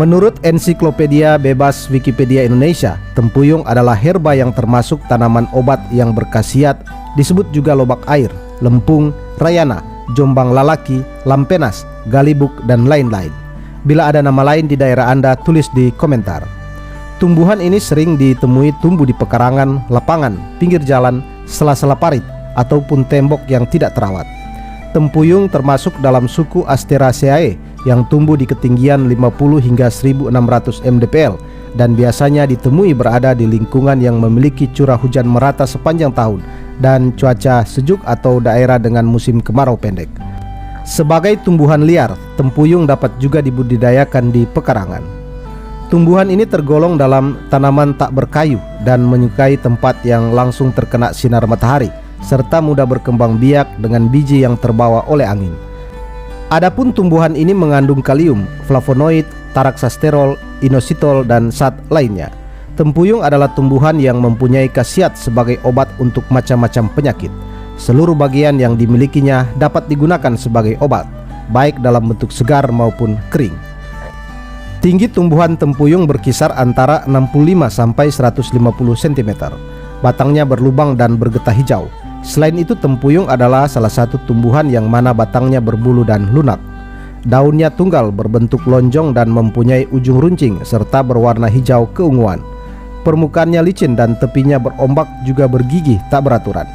Menurut Ensiklopedia Bebas Wikipedia Indonesia, tempuyung adalah herba yang termasuk tanaman obat yang berkhasiat, disebut juga lobak air, lempung, rayana, jombang lalaki, lampenas, galibuk, dan lain-lain. Bila ada nama lain di daerah Anda, tulis di komentar. Tumbuhan ini sering ditemui tumbuh di pekarangan, lapangan, pinggir jalan, sela-sela parit, ataupun tembok yang tidak terawat. Tempuyung termasuk dalam suku Asteraceae yang tumbuh di ketinggian 50 hingga 1600 mdpl dan biasanya ditemui berada di lingkungan yang memiliki curah hujan merata sepanjang tahun dan cuaca sejuk atau daerah dengan musim kemarau pendek. Sebagai tumbuhan liar, tempuyung dapat juga dibudidayakan di pekarangan. Tumbuhan ini tergolong dalam tanaman tak berkayu dan menyukai tempat yang langsung terkena sinar matahari, serta mudah berkembang biak dengan biji yang terbawa oleh angin. Adapun tumbuhan ini mengandung kalium, flavonoid, taraksasterol, inositol, dan zat lainnya. Tempuyung adalah tumbuhan yang mempunyai khasiat sebagai obat untuk macam-macam penyakit. Seluruh bagian yang dimilikinya dapat digunakan sebagai obat, baik dalam bentuk segar maupun kering. Tinggi tumbuhan tempuyung berkisar antara 65 sampai 150 cm. Batangnya berlubang dan bergetah hijau. Selain itu, tempuyung adalah salah satu tumbuhan yang mana batangnya berbulu dan lunak. Daunnya tunggal berbentuk lonjong dan mempunyai ujung runcing serta berwarna hijau keunguan. Permukaannya licin dan tepinya berombak juga bergigi tak beraturan.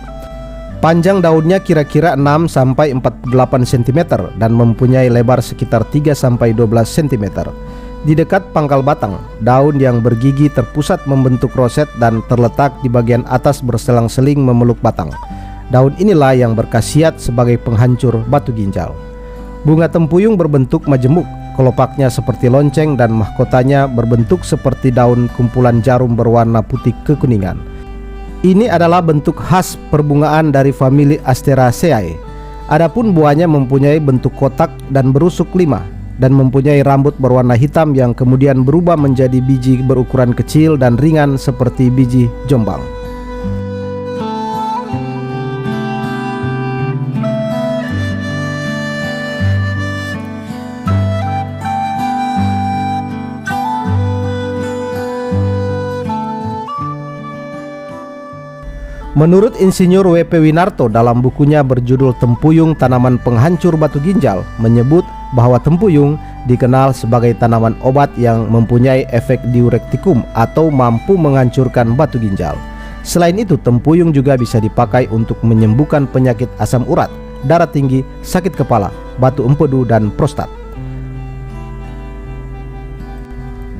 Panjang daunnya kira-kira 6 sampai 48 cm dan mempunyai lebar sekitar 3 sampai 12 cm. Di dekat pangkal batang, daun yang bergigi terpusat membentuk roset dan terletak di bagian atas berselang-seling memeluk batang. Daun inilah yang berkhasiat sebagai penghancur batu ginjal. Bunga tempuyung berbentuk majemuk, kelopaknya seperti lonceng dan mahkotanya berbentuk seperti daun kumpulan jarum berwarna putih kekuningan. Ini adalah bentuk khas perbungaan dari famili Asteraceae. Adapun buahnya mempunyai bentuk kotak dan berusuk 5 dan mempunyai rambut berwarna hitam yang kemudian berubah menjadi biji berukuran kecil dan ringan seperti biji jombang. Menurut Insinyur W.P. Winarto dalam bukunya berjudul Tempuyung Tanaman Penghancur Batu Ginjal menyebut bahwa tempuyung dikenal sebagai tanaman obat yang mempunyai efek diurektikum atau mampu menghancurkan batu ginjal. Selain itu, tempuyung juga bisa dipakai untuk menyembuhkan penyakit asam urat, darah tinggi, sakit kepala, batu empedu, dan prostat.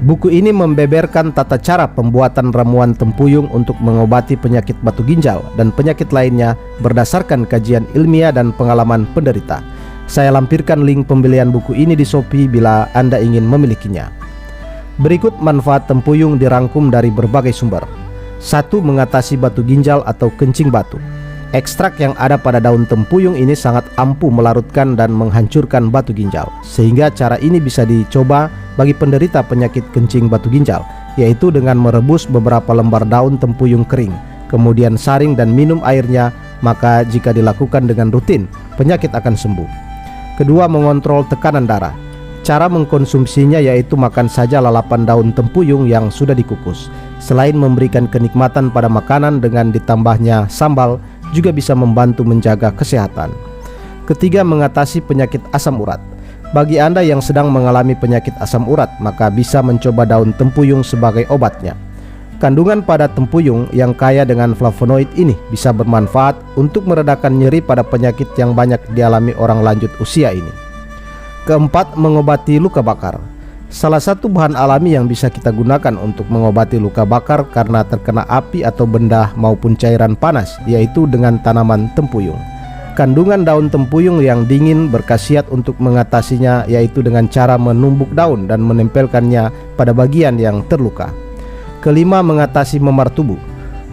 Buku ini membeberkan tata cara pembuatan ramuan tempuyung untuk mengobati penyakit batu ginjal dan penyakit lainnya berdasarkan kajian ilmiah dan pengalaman penderita. Saya lampirkan link pembelian buku ini di Shopee bila Anda ingin memilikinya. Berikut manfaat tempuyung dirangkum dari berbagai sumber. 1. Mengatasi batu ginjal atau kencing batu. Ekstrak yang ada pada daun tempuyung ini sangat ampuh melarutkan dan menghancurkan batu ginjal, sehingga cara ini bisa dicoba bagi penderita penyakit kencing batu ginjal, yaitu dengan merebus beberapa lembar daun tempuyung kering, kemudian saring dan minum airnya, maka jika dilakukan dengan rutin, penyakit akan sembuh. Kedua, mengontrol tekanan darah. Cara mengkonsumsinya yaitu makan saja lalapan daun tempuyung yang sudah dikukus. Selain memberikan kenikmatan pada makanan dengan ditambahnya sambal, juga bisa membantu menjaga kesehatan. Ketiga, mengatasi penyakit asam urat. Bagi Anda yang sedang mengalami penyakit asam urat, maka bisa mencoba daun tempuyung sebagai obatnya. Kandungan pada tempuyung yang kaya dengan flavonoid ini bisa bermanfaat untuk meredakan nyeri pada penyakit yang banyak dialami orang lanjut usia ini. Keempat, mengobati luka bakar. Salah satu bahan alami yang bisa kita gunakan untuk mengobati luka bakar karena terkena api atau benda maupun cairan panas, yaitu dengan tanaman tempuyung. Kandungan daun tempuyung yang dingin berkhasiat untuk mengatasinya, yaitu dengan cara menumbuk daun dan menempelkannya pada bagian yang terluka. Kelima, mengatasi memar tubuh.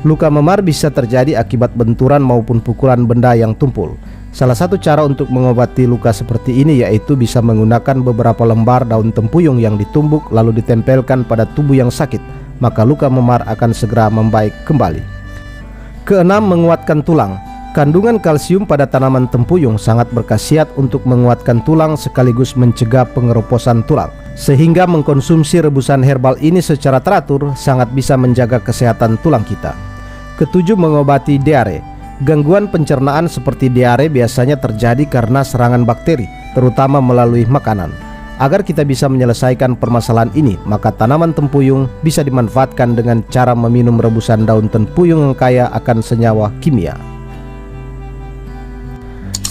Luka memar bisa terjadi akibat benturan maupun pukulan benda yang tumpul. Salah satu cara untuk mengobati luka seperti ini yaitu bisa menggunakan beberapa lembar daun tempuyung yang ditumbuk lalu ditempelkan pada tubuh yang sakit, maka luka memar akan segera membaik kembali. Keenam, menguatkan tulang. Kandungan kalsium pada tanaman tempuyung sangat berkhasiat untuk menguatkan tulang sekaligus mencegah pengeroposan tulang. Sehingga mengkonsumsi rebusan herbal ini secara teratur sangat bisa menjaga kesehatan tulang kita. Ketujuh, mengobati diare. Gangguan pencernaan seperti diare biasanya terjadi karena serangan bakteri, terutama melalui makanan. Agar kita bisa menyelesaikan permasalahan ini, maka tanaman tempuyung bisa dimanfaatkan dengan cara meminum rebusan daun tempuyung yang kaya akan senyawa kimia.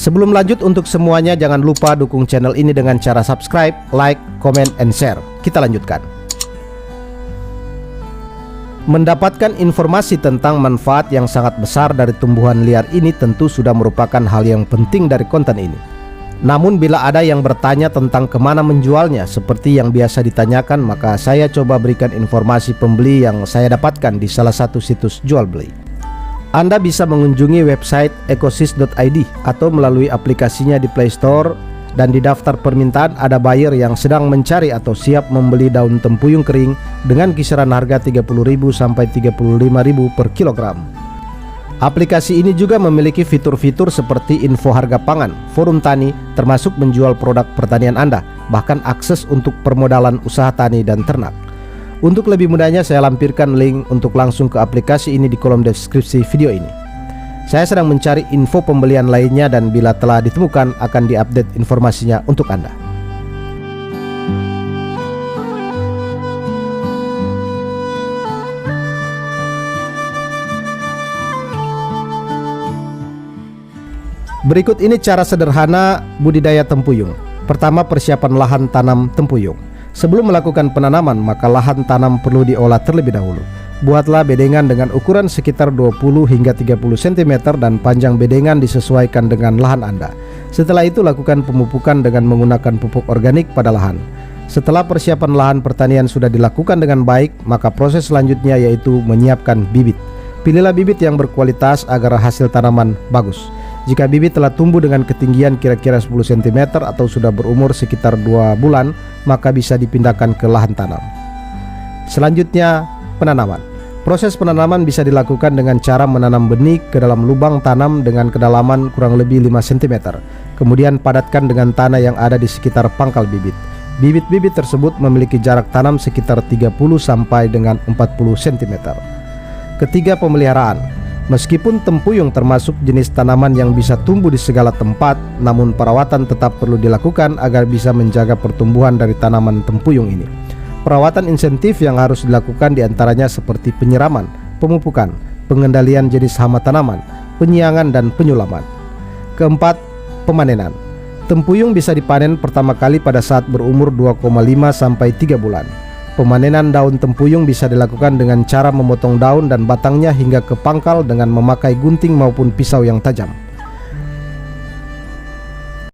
Sebelum lanjut, untuk semuanya jangan lupa dukung channel ini dengan cara subscribe, like, comment, and share. Kita lanjutkan. Mendapatkan informasi tentang manfaat yang sangat besar dari tumbuhan liar ini tentu sudah merupakan hal yang penting dari konten ini. Namun bila ada yang bertanya tentang kemana menjualnya seperti yang biasa ditanyakan, maka saya coba berikan informasi pembeli yang saya dapatkan di salah satu situs jual beli. Anda bisa mengunjungi website ecosys.id atau melalui aplikasinya di Play Store, dan di daftar permintaan ada buyer yang sedang mencari atau siap membeli daun tempuyung kering dengan kisaran harga 30.000 sampai 35.000 per kilogram. Aplikasi ini juga memiliki fitur-fitur seperti info harga pangan, forum tani, termasuk menjual produk pertanian Anda, bahkan akses untuk permodalan usaha tani dan ternak. Untuk lebih mudahnya, saya lampirkan link untuk langsung ke aplikasi ini di kolom deskripsi video ini. Saya sedang mencari info pembelian lainnya dan bila telah ditemukan akan diupdate informasinya untuk Anda. Berikut ini cara sederhana budidaya tempuyung. Pertama, persiapan lahan tanam tempuyung. Sebelum melakukan penanaman, maka lahan tanam perlu diolah terlebih dahulu. Buatlah bedengan dengan ukuran sekitar 20 hingga 30 cm dan panjang bedengan disesuaikan dengan lahan Anda. Setelah itu lakukan pemupukan dengan menggunakan pupuk organik pada lahan. Setelah persiapan lahan pertanian sudah dilakukan dengan baik, maka proses selanjutnya yaitu menyiapkan bibit. Pilihlah bibit yang berkualitas agar hasil tanaman bagus. Jika bibit telah tumbuh dengan ketinggian kira-kira 10 cm atau sudah berumur sekitar 2 bulan, maka bisa dipindahkan ke lahan tanam. Selanjutnya, penanaman. Proses penanaman bisa dilakukan dengan cara menanam benih ke dalam lubang tanam dengan kedalaman kurang lebih 5 cm. Kemudian padatkan dengan tanah yang ada di sekitar pangkal bibit. Bibit-bibit tersebut memiliki jarak tanam sekitar 30 sampai dengan 40 cm. Ketiga, pemeliharaan. Meskipun tempuyung termasuk jenis tanaman yang bisa tumbuh di segala tempat, namun perawatan tetap perlu dilakukan agar bisa menjaga pertumbuhan dari tanaman tempuyung ini. Perawatan insentif yang harus dilakukan diantaranya seperti penyiraman, pemupukan, pengendalian jenis hama tanaman, penyiangan, dan penyulaman. Keempat, pemanenan. Tempuyung bisa dipanen pertama kali pada saat berumur 2,5 sampai 3 bulan. Pemanenan daun tempuyung bisa dilakukan dengan cara memotong daun dan batangnya hingga ke pangkal dengan memakai gunting maupun pisau yang tajam.